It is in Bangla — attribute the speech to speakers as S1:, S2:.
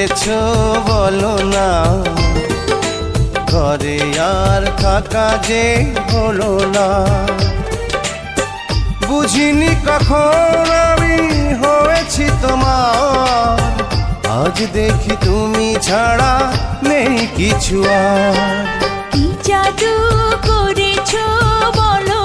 S1: করেছো বলো না, ঘরে আর থাকা যে হলো না। বুঝিনি কখন আমি হয়েছি তোমার, আজ দেখি তুমি ছাড়া নেই কিছু আর।
S2: কি জাদু করেছো বলো